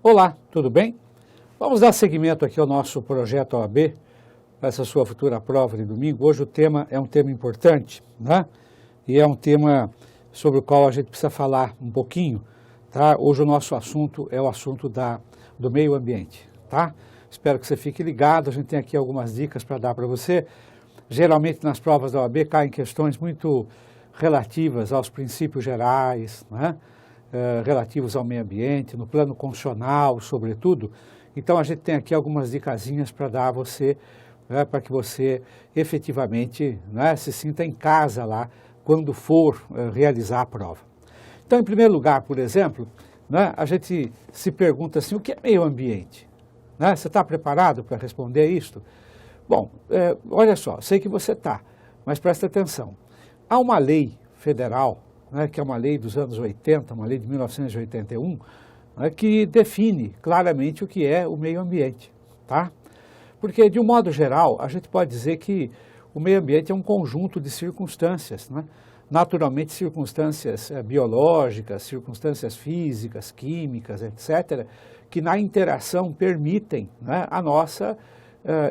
Olá, tudo bem? Vamos dar seguimento aqui ao nosso projeto OAB, essa sua futura prova de domingo. Hoje o tema é um tema importante, né? E é um tema sobre o qual a gente precisa falar um pouquinho, tá? Hoje o nosso assunto é o assunto do meio ambiente, tá? Espero que você fique ligado, a gente tem aqui algumas dicas para dar para você. Geralmente nas provas da OAB caem questões muito relativas aos princípios gerais, né? Relativos ao meio ambiente, no plano constitucional, sobretudo. Então a gente tem aqui algumas dicasinhas para dar a você, né, para que você efetivamente, né, se sinta em casa lá quando for realizar a prova. Então, em primeiro lugar, por exemplo, né, a gente se pergunta assim, o que é meio ambiente? Né? Você está preparado para responder isso? Bom, olha só, sei que você está, mas presta atenção. Há uma lei federal, né, que é uma lei dos anos 80, uma lei de 1981, né, que define claramente o que é o meio ambiente, tá? Porque, de um modo geral, a gente pode dizer que o meio ambiente é um conjunto de circunstâncias, né? Naturalmente circunstâncias biológicas, circunstâncias físicas, químicas, etc., que na interação permitem, né, a nossa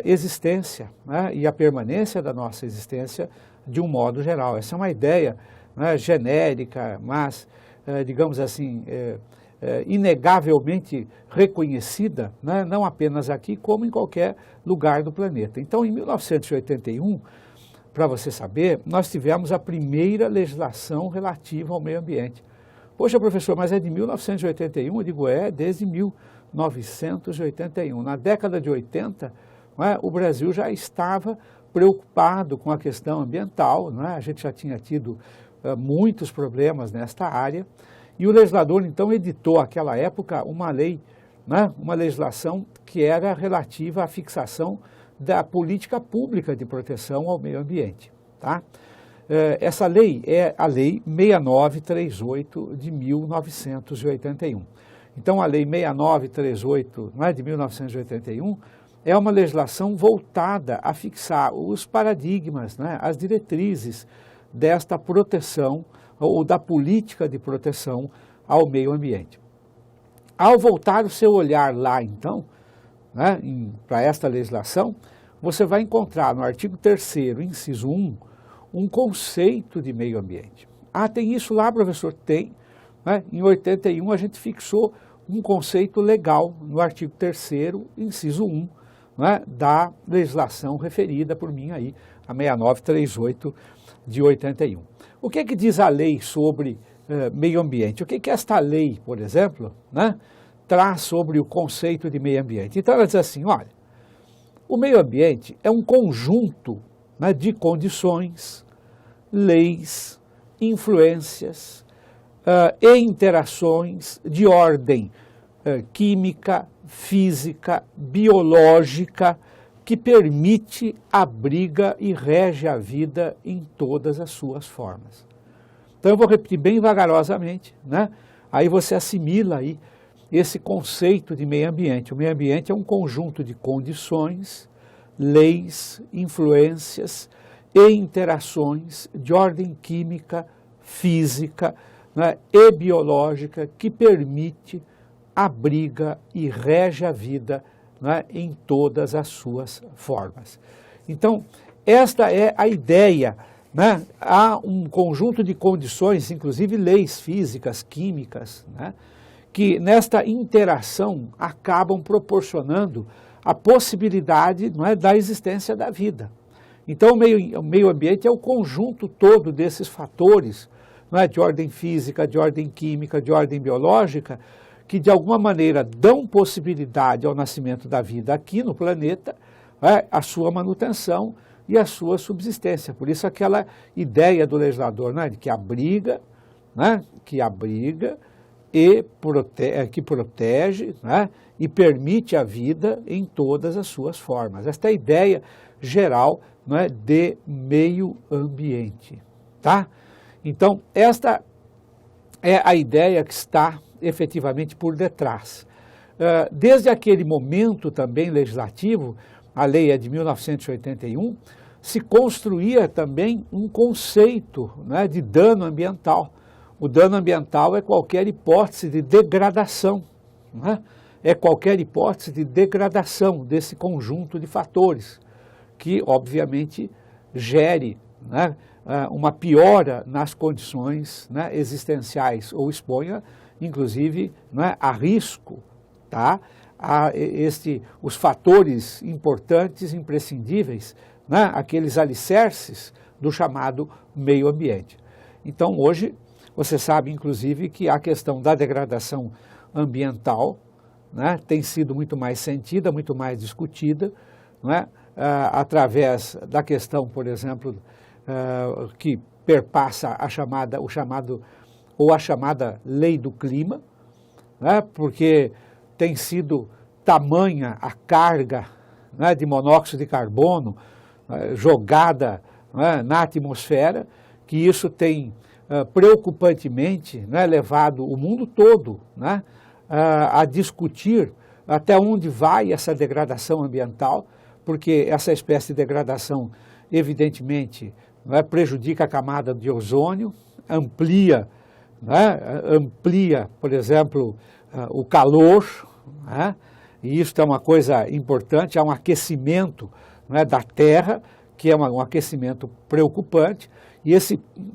existência, né, e a permanência da nossa existência de um modo geral. Essa é uma ideia, né, genérica, mas, digamos assim, inegavelmente reconhecida, né, não apenas aqui, como em qualquer lugar do planeta. Então, em 1981, para você saber, nós tivemos a primeira legislação relativa ao meio ambiente. Poxa, professor, mas é de 1981? Eu digo, desde 1981. Na década de 80, né, o Brasil já estava preocupado com a questão ambiental, né? A gente já tinha tido muitos problemas nesta área, e o legislador, então, editou, naquela época, uma lei, né, uma legislação que era relativa à fixação da política pública de proteção ao meio ambiente, tá? Essa lei é a Lei 6938 de 1981. Então, a Lei 6938, né, de 1981 é uma legislação voltada a fixar os paradigmas, né, as diretrizes desta proteção ou da política de proteção ao meio ambiente. Ao voltar o seu olhar lá, então, né, para esta legislação, você vai encontrar no artigo 3º, inciso 1, um conceito de meio ambiente. Ah, tem isso lá, professor? Tem. Né? Em 81 a gente fixou um conceito legal no artigo 3º, inciso 1, né, da legislação referida por mim aí, a 6938 de 81. O que é que diz a lei sobre meio ambiente? O que é que esta lei, por exemplo, né, traz sobre o conceito de meio ambiente? Então ela diz assim, olha, o meio ambiente é um conjunto, né, de condições, leis, influências e interações de ordem química, física, biológica, que permite, abriga e rege a vida em todas as suas formas. Então eu vou repetir bem vagarosamente, né? Aí você assimila aí esse conceito de meio ambiente. O meio ambiente é um conjunto de condições, leis, influências e interações de ordem química, física, né, e biológica que permite, abriga e rege a vida, né, em todas as suas formas. Então, esta é a ideia, né? Há um conjunto de condições, inclusive leis físicas, químicas, né, que nesta interação acabam proporcionando a possibilidade, não é, da existência da vida. Então, o meio ambiente é o conjunto todo desses fatores, não é, de ordem física, de ordem química, de ordem biológica, que de alguma maneira dão possibilidade ao nascimento da vida aqui no planeta, a sua manutenção e a sua subsistência. Por isso aquela ideia do legislador, né, de que abriga, né, e que protege, né, e permite a vida em todas as suas formas. Esta é a ideia geral, né, de meio ambiente, tá? Então, esta é a ideia que está efetivamente por detrás. Desde aquele momento também legislativo, a lei é de 1981, se construía também um conceito, né, de dano ambiental. O dano ambiental é qualquer hipótese de degradação, né, é qualquer hipótese de degradação desse conjunto de fatores, que obviamente gere, né, uma piora nas condições, né, existenciais, ou exponha, inclusive, né, a risco, tá, os fatores importantes, imprescindíveis, né, aqueles alicerces do chamado meio ambiente. Então, hoje, você sabe, inclusive, que a questão da degradação ambiental, né, tem sido muito mais sentida, muito mais discutida, né, através da questão, por exemplo, que perpassa a chamada lei do clima, né, porque tem sido tamanha a carga, né, de monóxido de carbono jogada, né, na atmosfera, que isso tem preocupantemente, né, levado o mundo todo, né, a discutir até onde vai essa degradação ambiental, porque essa espécie de degradação, evidentemente, né, prejudica a camada de ozônio, amplia, né, por exemplo, o calor, né, e isso é uma coisa importante, há um aquecimento, né, da Terra, que é um aquecimento preocupante, e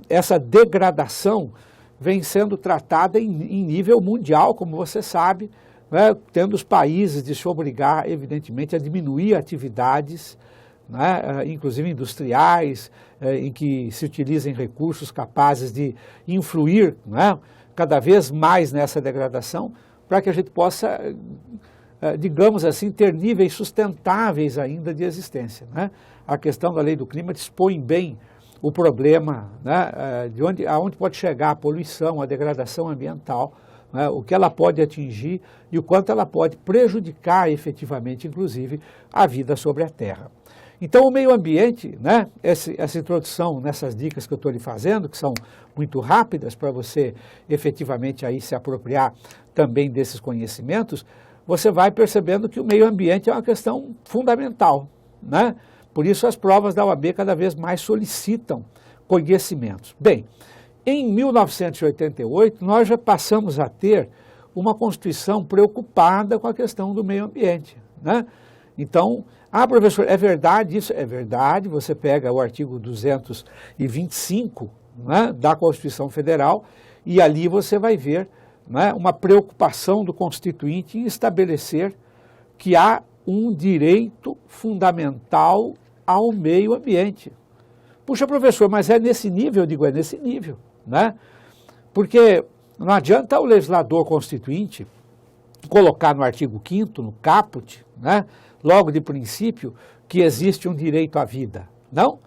essa degradação vem sendo tratada em nível mundial, como você sabe, né, tendo os países de se obrigar, evidentemente, a diminuir atividades, né, inclusive industriais, em que se utilizem recursos capazes de influir, né, cada vez mais nessa degradação, para que a gente possa, digamos assim, ter níveis sustentáveis ainda de existência, né? A questão da lei do clima expõe bem o problema, né, aonde pode chegar a poluição, a degradação ambiental, né, o que ela pode atingir e o quanto ela pode prejudicar efetivamente, inclusive, a vida sobre a Terra. Então, o meio ambiente, né, essa introdução nessas dicas que eu estou lhe fazendo, que são muito rápidas para você efetivamente aí se apropriar também desses conhecimentos, você vai percebendo que o meio ambiente é uma questão fundamental, né? Por isso as provas da OAB cada vez mais solicitam conhecimentos. Bem, em 1988 nós já passamos a ter uma Constituição preocupada com a questão do meio ambiente, né? Então, professor, é verdade isso? É verdade, você pega o artigo 225, né, da Constituição Federal e ali você vai ver, né, uma preocupação do Constituinte em estabelecer que há um direito fundamental ao meio ambiente. Puxa, professor, mas é nesse nível? Eu digo, é nesse nível, né? Porque não adianta o legislador constituinte colocar no artigo 5º, no caput, né, logo de princípio, que existe um direito à vida. Não.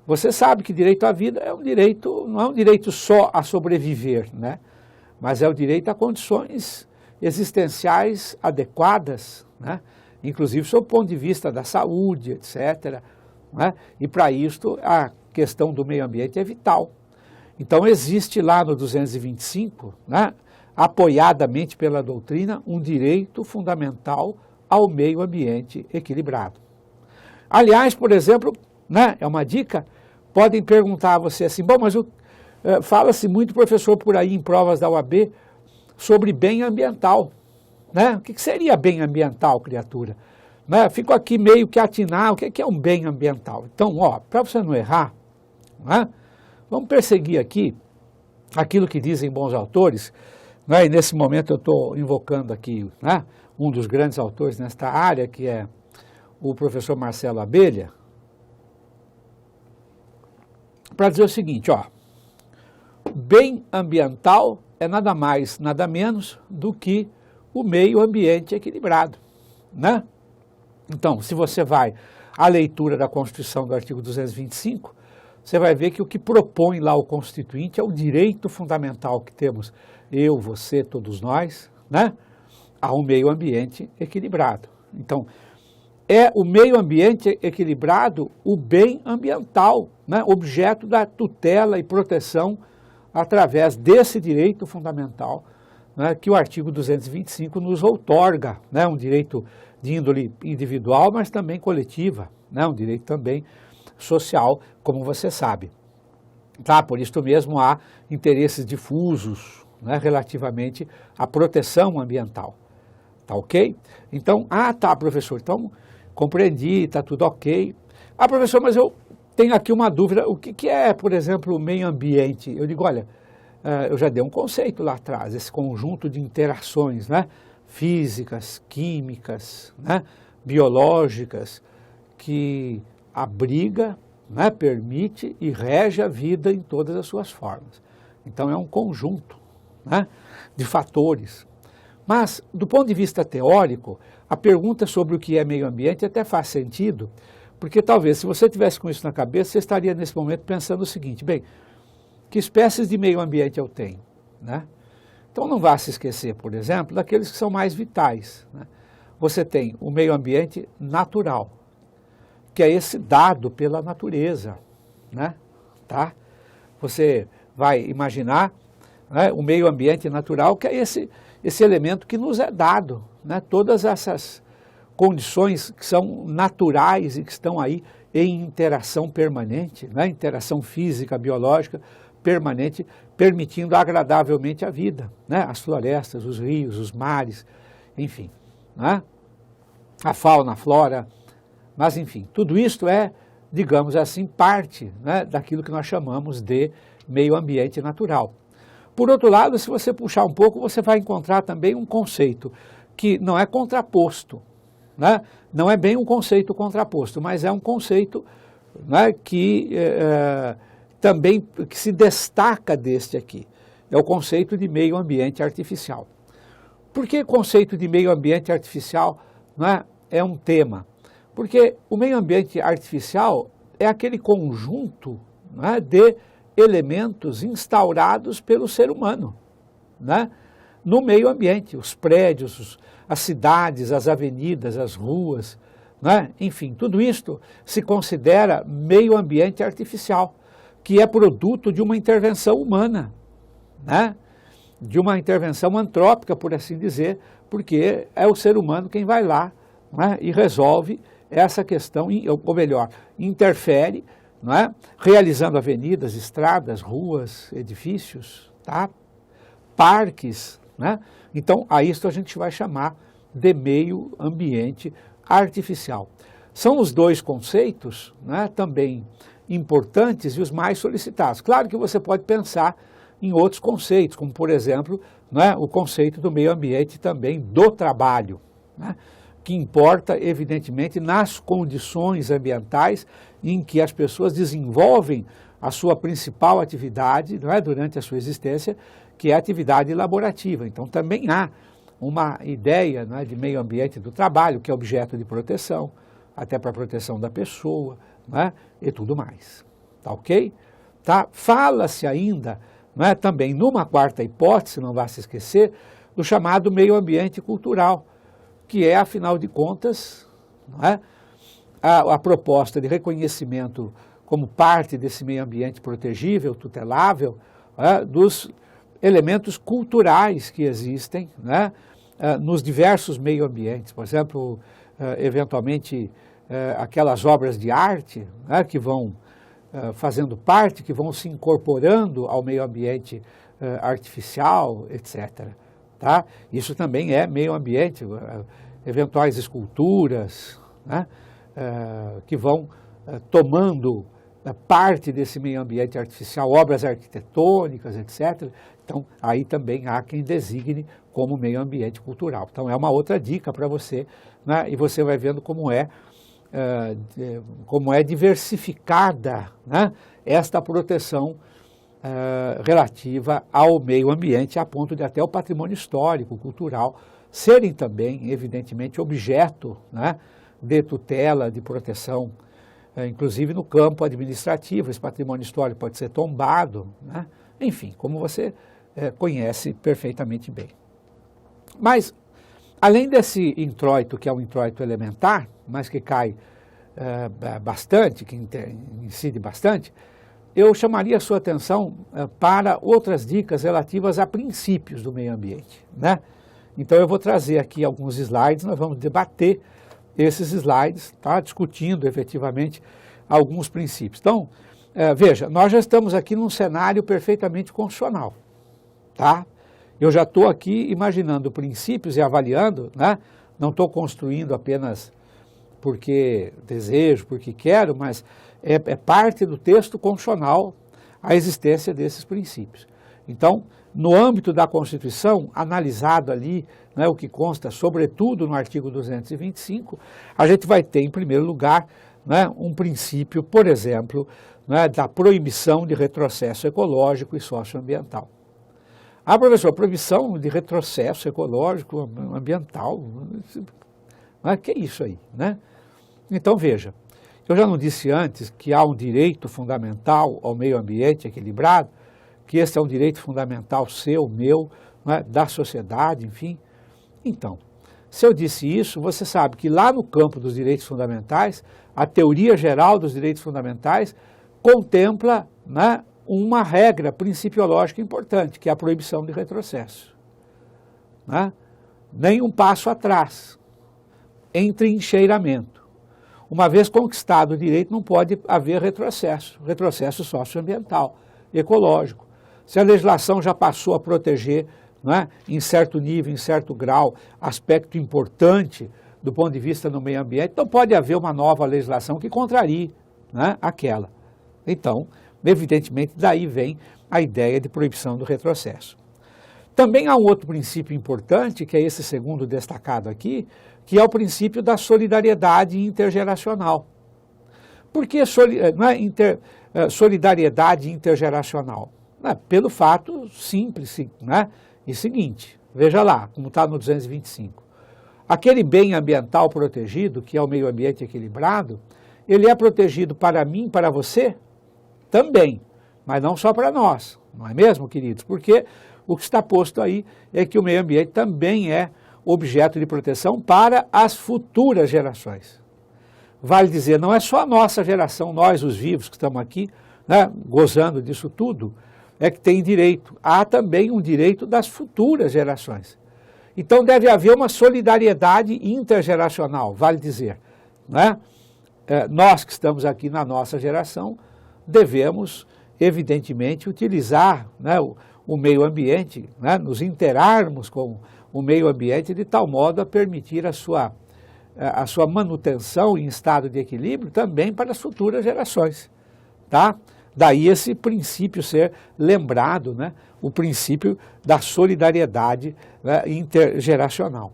Você sabe que direito à vida é um direito, não é um direito só a sobreviver, né? Mas é o direito a condições existenciais adequadas, né? Inclusive sob o ponto de vista da saúde, etc., né? E para isso a questão do meio ambiente é vital. Então existe lá no 225, né, apoiadamente pela doutrina, um direito fundamental ao meio ambiente equilibrado. Aliás, por exemplo, né, é uma dica, podem perguntar a você assim, bom, mas fala-se muito, professor, por aí em provas da OAB, sobre bem ambiental, né? O que seria bem ambiental, criatura? Né? Fico aqui meio que atinar, o que é um bem ambiental? Então, para você não errar, né, vamos perseguir aqui aquilo que dizem bons autores, né, e nesse momento eu estou invocando aqui, né, um dos grandes autores nesta área, que é o professor Marcelo Abelha, para dizer o seguinte, bem ambiental é nada mais, nada menos do que o meio ambiente equilibrado, né? Então, se você vai à leitura da Constituição do artigo 225, você vai ver que o que propõe lá o Constituinte é o direito fundamental que temos, eu, você, todos nós, né, a um meio ambiente equilibrado. Então, é o meio ambiente equilibrado o bem ambiental, né, objeto da tutela e proteção através desse direito fundamental, né, que o artigo 225 nos outorga, né, um direito de índole individual, mas também coletiva, né, um direito também social, como você sabe. Tá? Por isso mesmo há interesses difusos, né, relativamente à proteção ambiental. Tá ok? Então, tá, professor, então compreendi, tá tudo ok. Professor, mas eu tenho aqui uma dúvida, o que é, por exemplo, o meio ambiente? Eu digo, olha, eu já dei um conceito lá atrás, esse conjunto de interações, né? Físicas, químicas, né? Biológicas, que abriga, né? Permite e rege a vida em todas as suas formas. Então é um conjunto, né? De fatores. Mas, do ponto de vista teórico, a pergunta sobre o que é meio ambiente até faz sentido, porque talvez, se você tivesse com isso na cabeça, você estaria nesse momento pensando o seguinte, bem, que espécies de meio ambiente eu tenho, né? Então não vá se esquecer, por exemplo, daqueles que são mais vitais, né? Você tem o meio ambiente natural, que é esse dado pela natureza, né? Tá? Você vai imaginar, né, o meio ambiente natural, que é esse elemento que nos é dado, né? Todas essas condições que são naturais e que estão aí em interação permanente, né? Interação física, biológica permanente, permitindo agradavelmente a vida, né? As florestas, os rios, os mares, enfim, né? A fauna, a flora, mas enfim, tudo isso é, digamos assim, parte, né, daquilo que nós chamamos de meio ambiente natural. Por outro lado, se você puxar um pouco, você vai encontrar também um conceito que não é contraposto, né? Não é bem um conceito contraposto, mas é um conceito, né, que também que se destaca deste aqui. É o conceito de meio ambiente artificial. Por que o conceito de meio ambiente artificial, né, é um tema? Porque o meio ambiente artificial é aquele conjunto, né, de elementos instaurados pelo ser humano, né, no meio ambiente, os prédios, as cidades, as avenidas, as ruas, né, enfim, tudo isto se considera meio ambiente artificial, que é produto de uma intervenção humana, né, de uma intervenção antrópica, por assim dizer, porque é o ser humano quem vai lá, né, e resolve essa questão, ou melhor, interfere, não é? Realizando avenidas, estradas, ruas, edifícios, tá? Parques, né? Então, a isso a gente vai chamar de meio ambiente artificial. São os dois conceitos, né, também importantes e os mais solicitados. Claro que você pode pensar em outros conceitos, como, por exemplo, né, o conceito do meio ambiente também do trabalho, né, que importa, evidentemente, nas condições ambientais em que as pessoas desenvolvem a sua principal atividade, não é, durante a sua existência, que é a atividade laborativa. Então, também há uma ideia, não é, de meio ambiente do trabalho, que é objeto de proteção, até para a proteção da pessoa, não é, e tudo mais. Tá ok? Tá? Fala-se ainda, não é, também numa quarta hipótese, não vá se esquecer, do chamado meio ambiente cultural, que é, afinal de contas, não é, a proposta de reconhecimento como parte desse meio ambiente protegível, tutelável, dos elementos culturais que existem, né, nos diversos meio ambientes. Por exemplo, eventualmente, aquelas obras de arte, né, que vão fazendo parte, que vão se incorporando ao meio ambiente artificial, etc. Tá? Isso também é meio ambiente, eventuais esculturas, né, que vão tomando parte desse meio ambiente artificial, obras arquitetônicas, etc. Então, aí também há quem designe como meio ambiente cultural. Então, é uma outra dica para você, né, e você vai vendo como é diversificada, né, esta proteção relativa ao meio ambiente, a ponto de até o patrimônio histórico, cultural, serem também, evidentemente, objeto, né, de tutela, de proteção, inclusive no campo administrativo. Esse patrimônio histórico pode ser tombado, né? Enfim, como você conhece perfeitamente bem. Mas, além desse introito, que é um introito elementar, mas que cai bastante, que incide bastante, eu chamaria a sua atenção para outras dicas relativas a princípios do meio ambiente, né? Então eu vou trazer aqui alguns slides, nós vamos debater esses slides, tá? Discutindo efetivamente alguns princípios. Então, veja, nós já estamos aqui num cenário perfeitamente constitucional, tá? Eu já estou aqui imaginando princípios e avaliando, né? Não estou construindo apenas porque desejo, porque quero, mas é parte do texto constitucional a existência desses princípios. Então, no âmbito da Constituição, analisado ali, né, o que consta, sobretudo no artigo 225, a gente vai ter, em primeiro lugar, né, um princípio, por exemplo, né, da proibição de retrocesso ecológico e socioambiental. Ah, professor, proibição de retrocesso ecológico, ambiental, mas que é isso aí, né? Então, veja, eu já não disse antes que há um direito fundamental ao meio ambiente equilibrado, que esse é um direito fundamental seu, meu, né, da sociedade, enfim. Então, se eu disse isso, você sabe que lá no campo dos direitos fundamentais, a teoria geral dos direitos fundamentais contempla, né, uma regra principiológica importante, que é a proibição de retrocesso. Né? Nem um passo atrás, em trincheiramento. Uma vez conquistado o direito, não pode haver retrocesso socioambiental, ecológico. Se a legislação já passou a proteger, né, em certo nível, em certo grau, aspecto importante do ponto de vista do meio ambiente, não pode haver uma nova legislação que contrarie, né, aquela. Então, evidentemente, daí vem a ideia de proibição do retrocesso. Também há um outro princípio importante, que é esse segundo destacado aqui, que é o princípio da solidariedade intergeracional. Por que solidariedade intergeracional? Pelo fato simples, né, e seguinte, veja lá, como está no 225. Aquele bem ambiental protegido, que é o meio ambiente equilibrado, ele é protegido para mim, para você? Também, mas não só para nós, não é mesmo, queridos? Porque o que está posto aí é que o meio ambiente também é objeto de proteção para as futuras gerações. Vale dizer, não é só a nossa geração, nós os vivos que estamos aqui, né, gozando disso tudo, é que tem direito. Há também um direito das futuras gerações. Então deve haver uma solidariedade intergeracional, vale dizer. Né? Nós que estamos aqui na nossa geração, devemos, evidentemente, utilizar, né, o meio ambiente, né, nos interarmos com o meio ambiente de tal modo a permitir a sua manutenção em estado de equilíbrio também para as futuras gerações. Tá? Daí esse princípio ser lembrado, né, o princípio da solidariedade, né, intergeracional.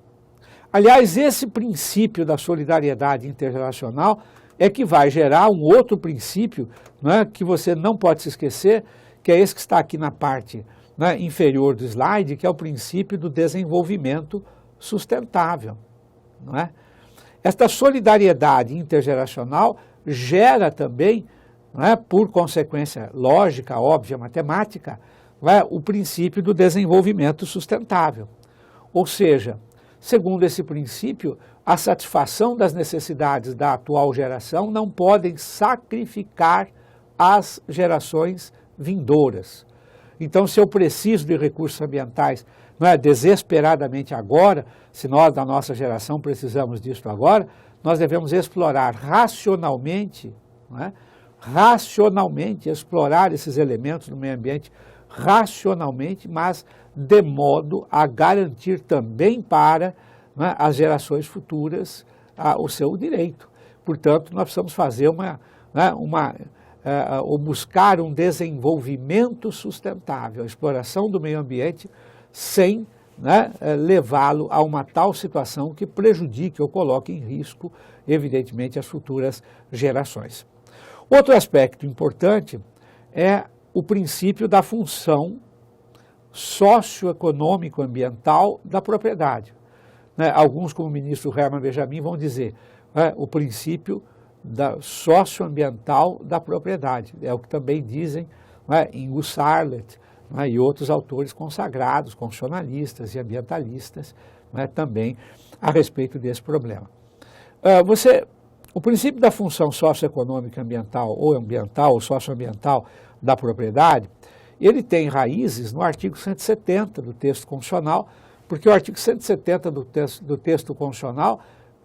Aliás, esse princípio da solidariedade intergeracional é que vai gerar um outro princípio, né, que você não pode se esquecer, que é esse que está aqui na parte, né, inferior do slide, que é o princípio do desenvolvimento sustentável. Não é? Esta solidariedade intergeracional gera também, não é, por consequência lógica, óbvia, matemática, não é, o princípio do desenvolvimento sustentável. Ou seja, segundo esse princípio, a satisfação das necessidades da atual geração não podem sacrificar as gerações vindouras. Então, se eu preciso de recursos ambientais, não é, desesperadamente agora, se nós da nossa geração precisamos disso agora, nós devemos explorar racionalmente, não é, racionalmente explorar esses elementos do meio ambiente, racionalmente, mas de modo a garantir também para, né, as gerações futuras o seu direito. Portanto, nós precisamos fazer ou buscar um desenvolvimento sustentável, a exploração do meio ambiente sem, né, levá-lo a uma tal situação que prejudique ou coloque em risco, evidentemente, as futuras gerações. Outro aspecto importante é o princípio da função socioeconômico-ambiental da propriedade. Né? Alguns, como o ministro Herman Benjamin, vão dizer o princípio socioambiental da propriedade. É o que também dizem, né, em Husserl, né, e outros autores consagrados, constitucionalistas e ambientalistas, né, também a respeito desse problema. O princípio da função socioeconômica ambiental ou socioambiental da propriedade, ele tem raízes no artigo 170 do texto constitucional, porque o artigo 170 do texto constitucional,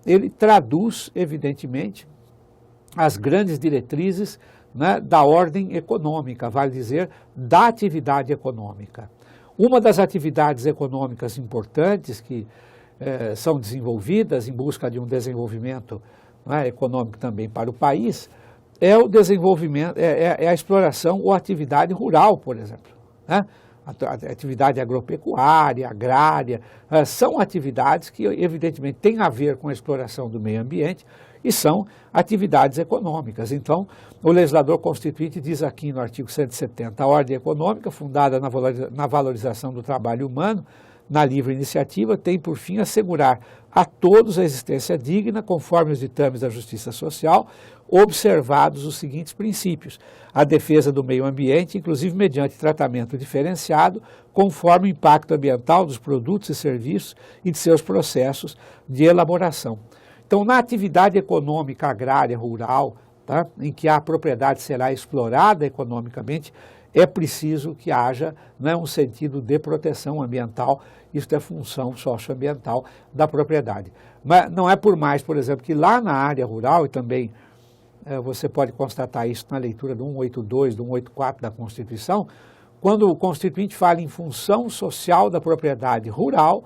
ele traduz, evidentemente, as grandes diretrizes, né, da ordem econômica, vale dizer, da atividade econômica. Uma das atividades econômicas importantes que são desenvolvidas em busca de um desenvolvimento, né, econômico também para o país, é o desenvolvimento, é a exploração ou atividade rural, por exemplo, né? A atividade agropecuária, agrária, são atividades que evidentemente têm a ver com a exploração do meio ambiente e são atividades econômicas. Então, o legislador constituinte diz aqui no artigo 170, a ordem econômica, fundada na valorização do trabalho humano, na livre iniciativa, tem por fim assegurar a todos a existência digna, conforme os ditames da justiça social, observados os seguintes princípios: a defesa do meio ambiente, inclusive mediante tratamento diferenciado, conforme o impacto ambiental dos produtos e serviços e de seus processos de elaboração. Então, na atividade econômica agrária rural, tá, em que a propriedade será explorada economicamente, é preciso que haja, né, um sentido de proteção ambiental, isso é função socioambiental da propriedade. Mas não é por mais, por exemplo, que lá na área rural, e também você pode constatar isso na leitura do 182, do 184 da Constituição, quando o Constituinte fala em função social da propriedade rural,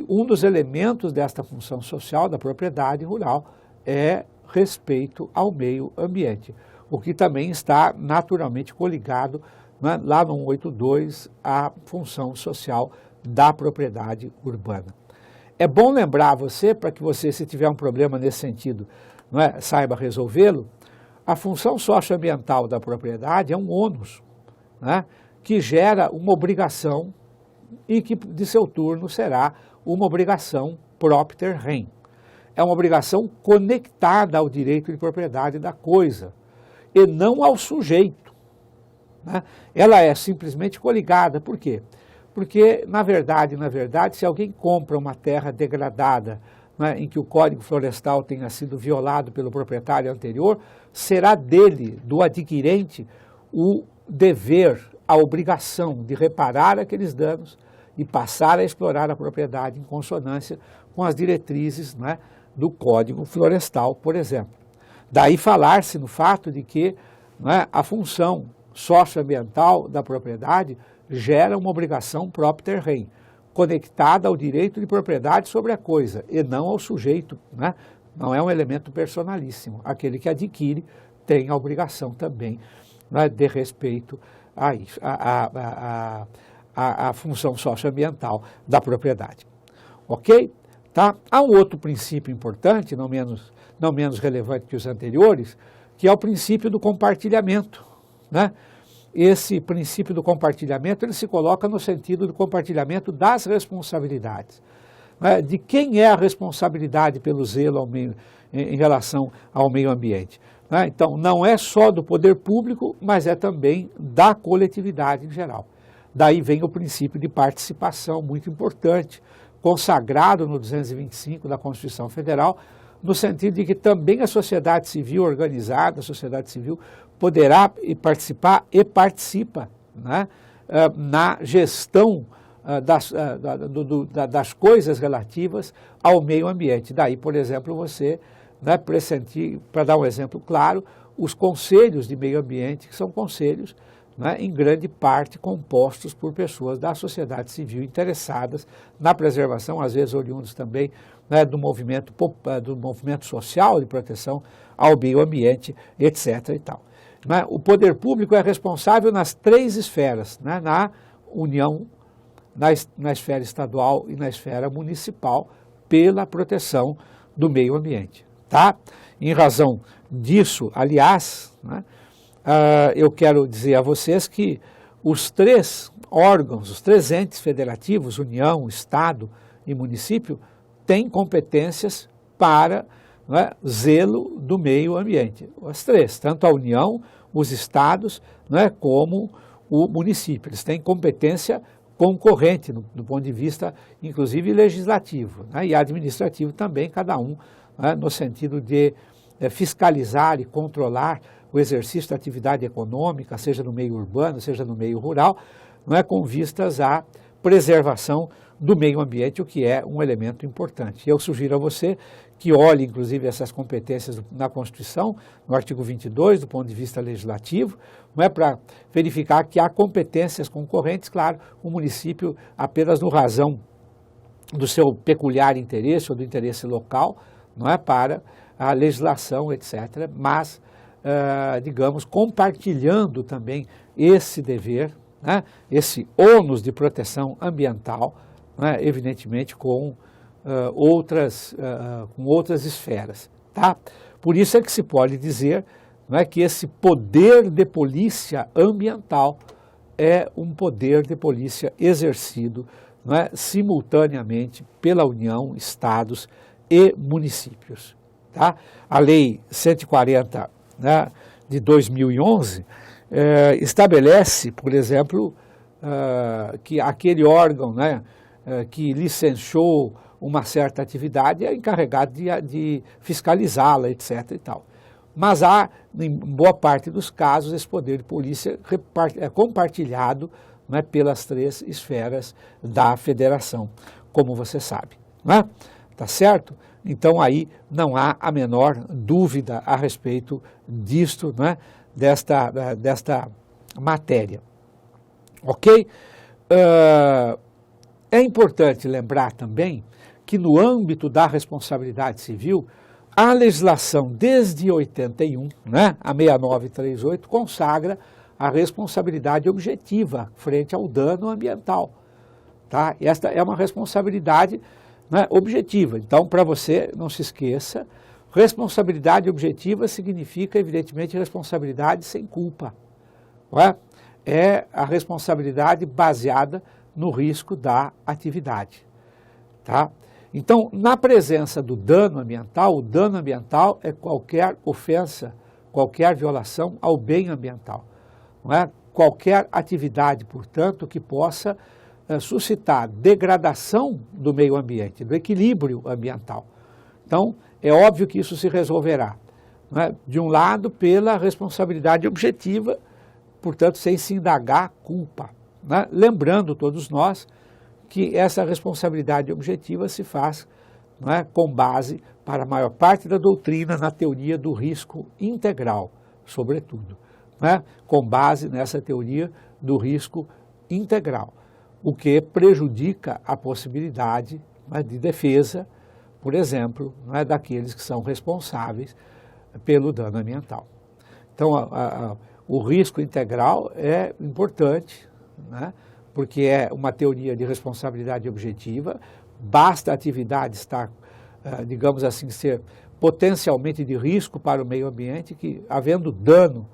um dos elementos desta função social da propriedade rural é respeito ao meio ambiente, o que também está naturalmente coligado, né, lá no 182 à função social da propriedade urbana. É bom lembrar você, para que você, se tiver um problema nesse sentido, não é, saiba resolvê-lo, a função socioambiental da propriedade é um ônus, né, que gera uma obrigação e que, de seu turno, será uma obrigação propter rem. É uma obrigação conectada ao direito de propriedade da coisa e não ao sujeito, né? Ela é simplesmente coligada. Por quê? Porque, na verdade, se alguém compra uma terra degradada, né, em que o Código Florestal tenha sido violado pelo proprietário anterior, será dele, do adquirente, o dever, a obrigação de reparar aqueles danos e passar a explorar a propriedade em consonância com as diretrizes, né, do Código Florestal, por exemplo. Daí falar-se no fato de que, né, a função socioambiental da propriedade gera uma obrigação propter rem, conectada ao direito de propriedade sobre a coisa e não ao sujeito, né? Não é um elemento personalíssimo. Aquele que adquire tem a obrigação também, né, de respeito a isso, a função socioambiental da propriedade. Ok? Tá? Há um outro princípio importante, não menos relevante que os anteriores, que é o princípio do compartilhamento, né? Esse princípio do compartilhamento, ele se coloca no sentido do compartilhamento das responsabilidades, né? De quem é a responsabilidade pelo zelo em relação ao meio ambiente, né? Então, não é só do poder público, mas é também da coletividade em geral. Daí vem o princípio de participação, muito importante, consagrado no 225 da Constituição Federal, no sentido de que também a sociedade civil organizada, a sociedade civil, poderá participar e participa, né, na gestão das coisas relativas ao meio ambiente. Daí, por exemplo, você, né, pressentir, para dar um exemplo claro, os conselhos de meio ambiente, que são conselhos, né, em grande parte compostos por pessoas da sociedade civil interessadas na preservação, às vezes oriundos também, né, do movimento social de proteção ao meio ambiente, etc. e tal. Né? O poder público é responsável nas três esferas, né, na União, na esfera estadual e na esfera municipal, pela proteção do meio ambiente. Tá? Em razão disso, aliás, né, eu quero dizer a vocês que os três órgãos, os três entes federativos, União, Estado e município, têm competências para, né, zelo do meio ambiente. As três, tanto a União, os Estados, né, como o município. Eles têm competência concorrente do ponto de vista, inclusive, legislativo, né, e administrativo também, cada um, né, no sentido de fiscalizar e controlar o exercício da atividade econômica, seja no meio urbano, seja no meio rural, não é, com vistas à preservação do meio ambiente, o que é um elemento importante. Eu sugiro a você que olhe, inclusive, essas competências na Constituição, no artigo 22, do ponto de vista legislativo, não é para verificar que há competências concorrentes, claro, o município apenas no razão do seu peculiar interesse ou do interesse local, não é, para a legislação, etc., mas, digamos, compartilhando também esse dever, né, esse ônus de proteção ambiental, né, evidentemente com outras esferas. Tá? Por isso é que se pode dizer, não é, que esse poder de polícia ambiental é um poder de polícia exercido, não é, simultaneamente pela União, estados e municípios. Tá? A Lei 140, né, de 2011 estabelece, por exemplo, que aquele órgão, né, que licenciou uma certa atividade é encarregado de fiscalizá-la, etc. e tal. Mas há, em boa parte dos casos, esse poder de polícia é compartilhado, né, pelas 3 esferas da federação, como você sabe. Né? Tá certo? Então aí não há a menor dúvida a respeito disto, né, desta matéria. Ok? É importante lembrar também que no âmbito da responsabilidade civil, a legislação desde 81, né, a 6938, consagra a responsabilidade objetiva frente ao dano ambiental. Tá? E esta é uma responsabilidade, né, objetiva. Então, para você, não se esqueça, responsabilidade objetiva significa, evidentemente, responsabilidade sem culpa. Não é? É a responsabilidade baseada no risco da atividade. Tá? Então, na presença do dano ambiental, o dano ambiental é qualquer ofensa, qualquer violação ao bem ambiental. Não é? Qualquer atividade, portanto, que possa suscitar degradação do meio ambiente, do equilíbrio ambiental. Então, é óbvio que isso se resolverá, não é? De um lado, pela responsabilidade objetiva, portanto, sem se indagar culpa. Né? Lembrando todos nós que essa responsabilidade objetiva se faz, não é, com base, para a maior parte da doutrina, na teoria do risco integral, sobretudo. Não é? Com base nessa teoria do risco integral, o que prejudica a possibilidade, não é, de defesa, por exemplo, não é, daqueles que são responsáveis pelo dano ambiental. Então, o risco integral é importante, né, porque é uma teoria de responsabilidade objetiva, basta a atividade estar, digamos assim, ser potencialmente de risco para o meio ambiente, que havendo dano,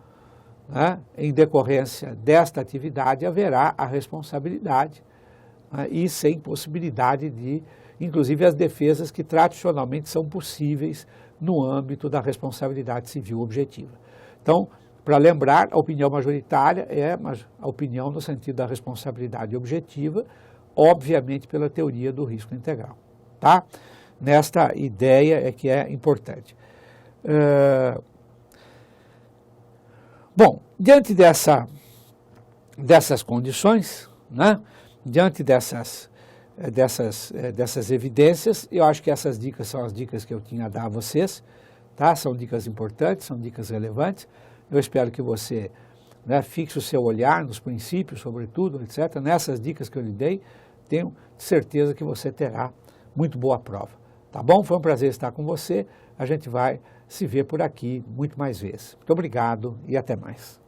né, em decorrência desta atividade, haverá a responsabilidade, né, e sem possibilidade de, inclusive, as defesas que tradicionalmente são possíveis no âmbito da responsabilidade civil objetiva. Então, para lembrar, a opinião majoritária é a opinião no sentido da responsabilidade objetiva, obviamente pela teoria do risco integral. Tá? Nesta ideia é que é importante. Bom, diante dessas condições, né, diante dessas evidências, eu acho que essas dicas são as dicas que eu tinha a dar a vocês, tá? São dicas importantes, são dicas relevantes. Eu espero que você, né, fixe o seu olhar nos princípios, sobretudo, etc. Nessas dicas que eu lhe dei, tenho certeza que você terá muito boa prova. Tá bom? Foi um prazer estar com você. A gente vai se ver por aqui muito mais vezes. Muito obrigado e até mais.